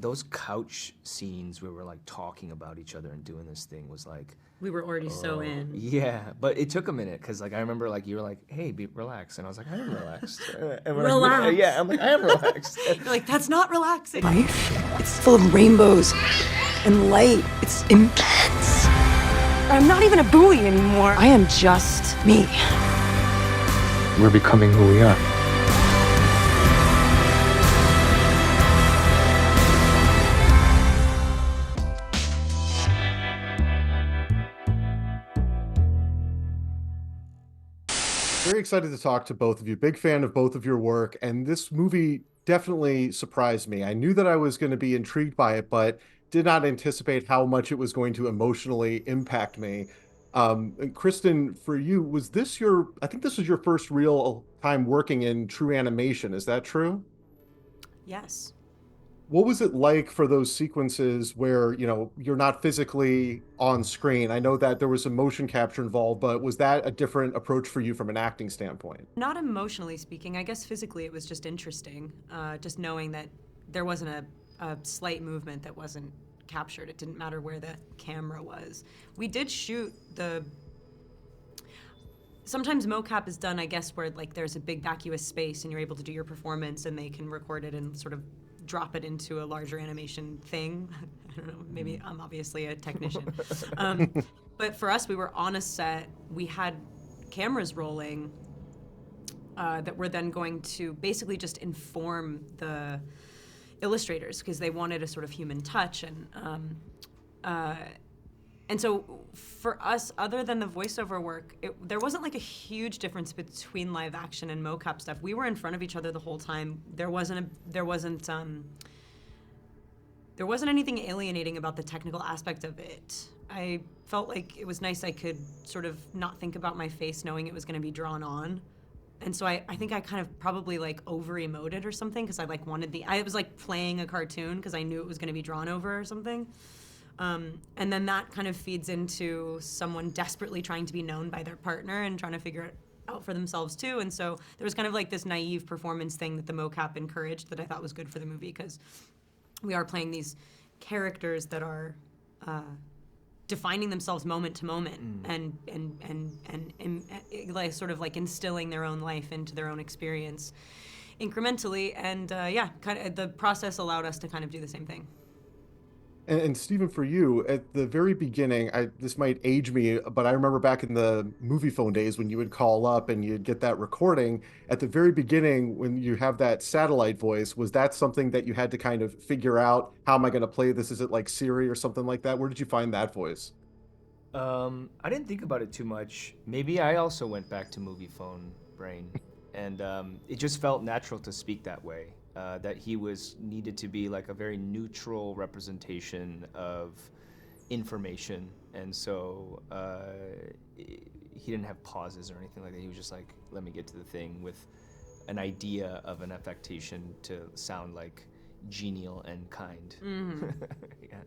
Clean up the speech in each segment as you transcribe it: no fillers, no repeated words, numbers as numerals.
those couch scenes where we're like talking about each other and doing this thing was like, we were already so in. yeah, but it took a minute because like I remember like you were like, hey, relax, and I was like, I am relaxed. And when Relax. yeah, I'm like, I am relaxed. You're like, that's not relaxing. Life, it's full of rainbows and light. It's immense. I'm not even a buoy anymore. I am just me. We're becoming who we are. Very excited to talk to both of you. Big fan of both of your work, and this movie definitely surprised me. I knew that I was going to be intrigued by it, but did not anticipate how much it was going to emotionally impact me. And Kristen, for you, I think this was your first real time working in true animation. Is that true? Yes. What was it like for those sequences where, you're not physically on screen? I know that there was some motion capture involved, but was that a different approach for you from an acting standpoint? Not emotionally speaking. I guess physically it was just interesting. Just knowing that there wasn't a slight movement that wasn't captured. It didn't matter where the camera was. We did shoot sometimes mocap is done, I guess, where like there's a big vacuous space and you're able to do your performance and they can record it and sort of drop it into a larger animation thing. I don't know, maybe I'm obviously a technician. But for us, we were on a set, we had cameras rolling that were then going to basically just inform the illustrators because they wanted a sort of human touch. And so for us, other than the voiceover work, there wasn't like a huge difference between live action and mocap stuff. We were in front of each other the whole time. There wasn't anything alienating about the technical aspect of it. I felt like it was nice I could sort of not think about my face knowing it was going to be drawn on. And so I think I kind of probably like over-emoted or something because I was like playing a cartoon because I knew it was going to be drawn over or something. And then that kind of feeds into someone desperately trying to be known by their partner and trying to figure it out for themselves too. And so there was kind of like this naive performance thing that the mocap encouraged that I thought was good for the movie because we are playing these characters that are defining themselves moment to moment and like sort of like instilling their own life into their own experience incrementally. And kind of the process allowed us to kind of do the same thing. And Stephen, for you, at the very beginning, this might age me, but I remember back in the movie phone days when you would call up and you'd get that recording. At the very beginning, when you have that satellite voice, was that something that you had to kind of figure out? How am I going to play this? Is it like Siri or something like that? Where did you find that voice? I didn't think about it too much. Maybe I also went back to movie phone brain, and it just felt natural to speak that way. That he needed to be like a very neutral representation of information, and so he didn't have pauses or anything like that. He was just like, let me get to the thing with an idea of an affectation to sound like genial and kind. Mm-hmm. Yeah.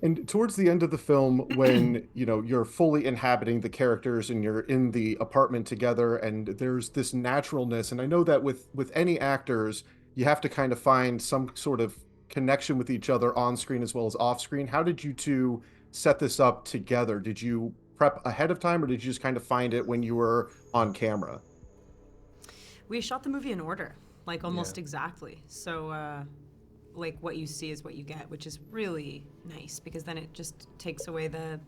And towards the end of the film, when you're fully inhabiting the characters and you're in the apartment together, and there's this naturalness, and I know that with any actors, you have to kind of find some sort of connection with each other on screen as well as off screen. How did you two set this up together? Did you prep ahead of time, or did you just kind of find it when you were on camera? We shot the movie in order, like almost exactly. So like what you see is what you get, which is really nice because then it just takes away the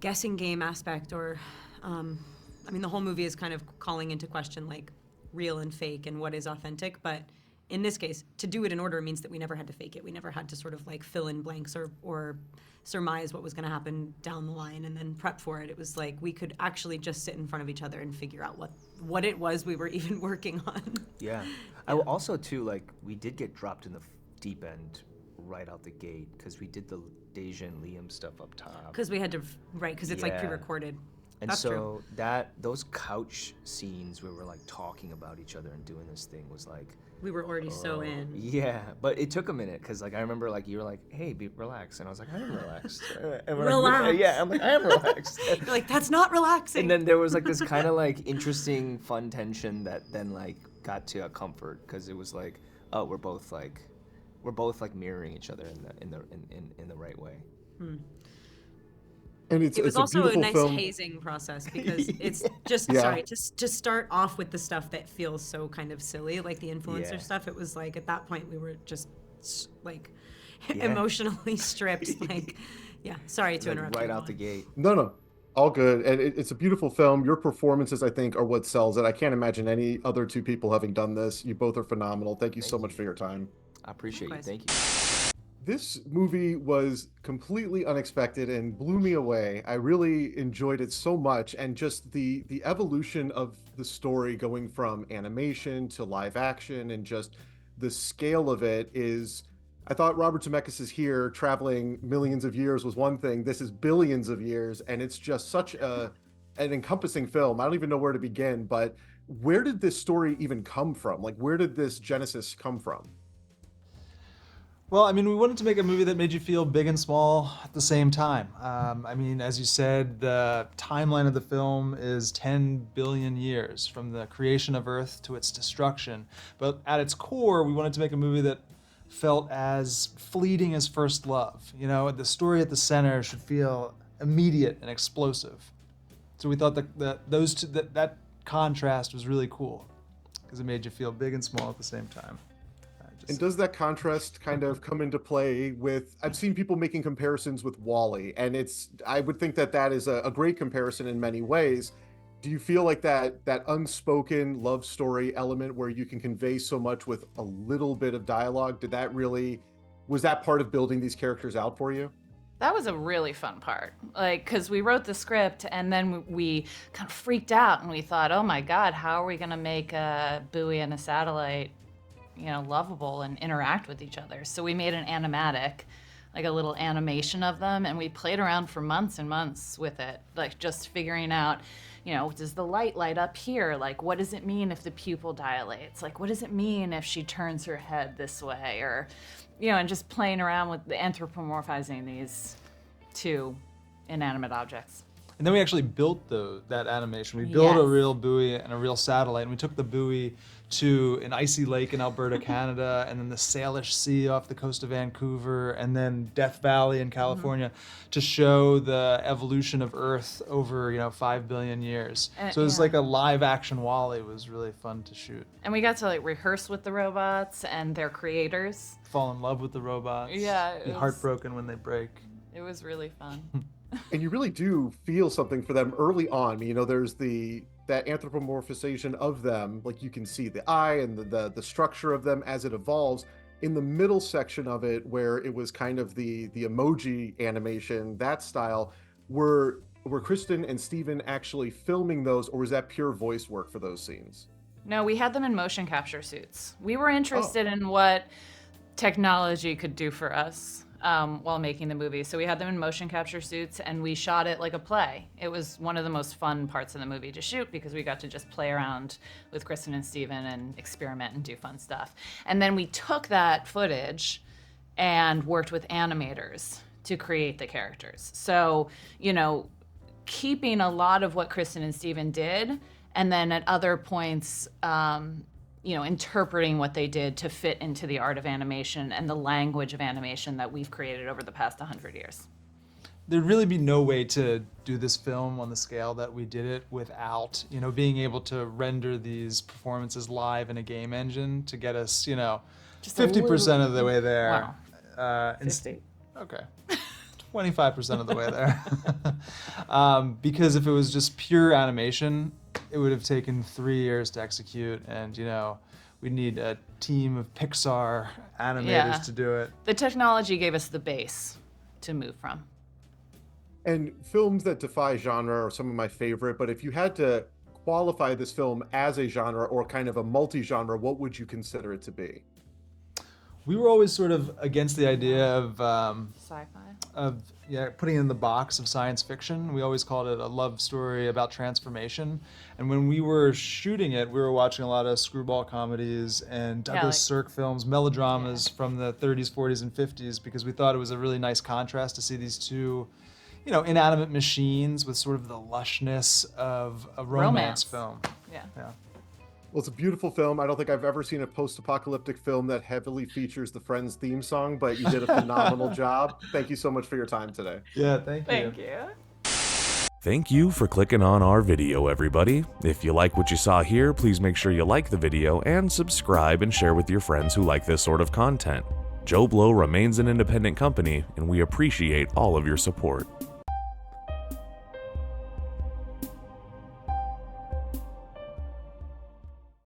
guessing game aspect or, the whole movie is kind of calling into question like real and fake and what is authentic. But in this case, to do it in order means that we never had to fake it. We never had to sort of like fill in blanks or surmise what was going to happen down the line and then prep for it. It was like we could actually just sit in front of each other and figure out what it was we were even working on. Yeah. I also too, like, we did get dropped in the deep end right out the gate because we did the Deja and Liam stuff up top. Because we had to, right, because it's like pre-recorded. And That's so true. those couch scenes where we're like talking about each other and doing this thing was like, we were already so in. Yeah, but it took a minute because like I remember like you were like, hey, relax, and I was like, I am relaxed. And Relax. Yeah, I'm like, I am relaxed. You're like, that's not relaxing. And then there was like this kind of like interesting, fun tension that then like got to a comfort because it was like, oh, we're both like we're both like mirroring each other in the right way. And it's It was a also a beautiful nice film. hazing process because it's just Yeah. sorry to start off with the stuff that feels so kind of silly, like the influencer Yeah. stuff. It was like at that point we were just like Yeah. emotionally stripped. Like, yeah. Sorry to Like, interrupt. right you, out the Colin. gate. No, all good. And it's a beautiful film. Your performances, I think, are what sells it. I can't imagine any other two people having done this. You both are phenomenal. Thank you so much for your time. I appreciate Likewise. you. Thank you. This movie was completely unexpected and blew me away. I really enjoyed it so much, and just the evolution of the story going from animation to live action, and just the scale of it is. I thought Robert Zemeckis is here traveling millions of years was one thing. This is billions of years, and it's just such an encompassing film. I don't even know where to begin, but where did this story even come from? Like, where did this genesis come from? Well, I mean, we wanted to make a movie that made you feel big and small at the same time. I mean, as you said, the timeline of the film is 10 billion years from the creation of Earth to its destruction. But at its core, we wanted to make a movie that felt as fleeting as first love. You know, the story at the center should feel immediate and explosive. So we thought that contrast was really cool because it made you feel big and small at the same time. And does that contrast kind of come into play with, I've seen people making comparisons with Wall-E, and I would think that that is a great comparison in many ways. Do you feel like that unspoken love story element where you can convey so much with a little bit of dialogue, was that part of building these characters out for you? That was a really fun part, like, because we wrote the script and then we kind of freaked out and we thought, oh my God, how are we going to make a buoy and a satellite, lovable and interact with each other? So we made an animatic, like a little animation of them, and we played around for months and months with it, like just figuring out, does the light up here? Like, what does it mean if the pupil dilates? Like, what does it mean if she turns her head this way? Or, and just playing around with anthropomorphizing these two inanimate objects. And then we actually built that animation. We built a Yes. real buoy and a real satellite, and we took the buoy to an icy lake in Alberta, Canada, and then the Salish Sea off the coast of Vancouver, and then Death Valley in California to show the evolution of Earth over 5 billion years. So it was like a live action Wall-E. It was really fun to shoot. And we got to like rehearse with the robots and their creators. Fall in love with the robots. Yeah, it Be was- heartbroken when they break. It was really fun. And you really do feel something for them early on. There's that anthropomorphization of them, like you can see the eye and the structure of them as it evolves. In the middle section of it, where it was kind of the emoji animation, that style, were Kristen and Steven actually filming those, or was that pure voice work for those scenes? No, we had them in motion capture suits. We were interested in what technology could do for us while making the movie. So we had them in motion capture suits and we shot it like a play. It was one of the most fun parts of the movie to shoot because we got to just play around with Kristen and Steven and experiment and do fun stuff. And then we took that footage and worked with animators to create the characters. So, keeping a lot of what Kristen and Steven did, and then at other points, interpreting what they did to fit into the art of animation and the language of animation that we've created over the past 100 years. There'd really be no way to do this film on the scale that we did it without, being able to render these performances live in a game engine to get us, Just a 50% of the way there. Wow. 50. Okay. 25% of the way there. Because if it was just pure animation, it would have taken 3 years to execute, and we'd need a team of Pixar animators to do it. The technology gave us the base to move from. And films that defy genre are some of my favorite, but if you had to qualify this film as a genre or kind of a multi-genre, what would you consider it to be? We were always sort of against the idea of Sci-fi. putting it in the box of science fiction. We always called it a love story about transformation. And when we were shooting it, we were watching a lot of screwball comedies and Douglas Sirk films, melodramas from the 30s, 40s, and 50s, because we thought it was a really nice contrast to see these two, inanimate machines with sort of the lushness of a romance film. Yeah. Well, it's a beautiful film. I don't think I've ever seen a post-apocalyptic film that heavily features the Friends theme song, but you did a phenomenal job. Thank you so much for your time today. Yeah, thank you. Thank you. Thank you for clicking on our video, everybody. If you like what you saw here, please make sure you like the video and subscribe and share with your friends who like this sort of content. JoBlo remains an independent company, and we appreciate all of your support.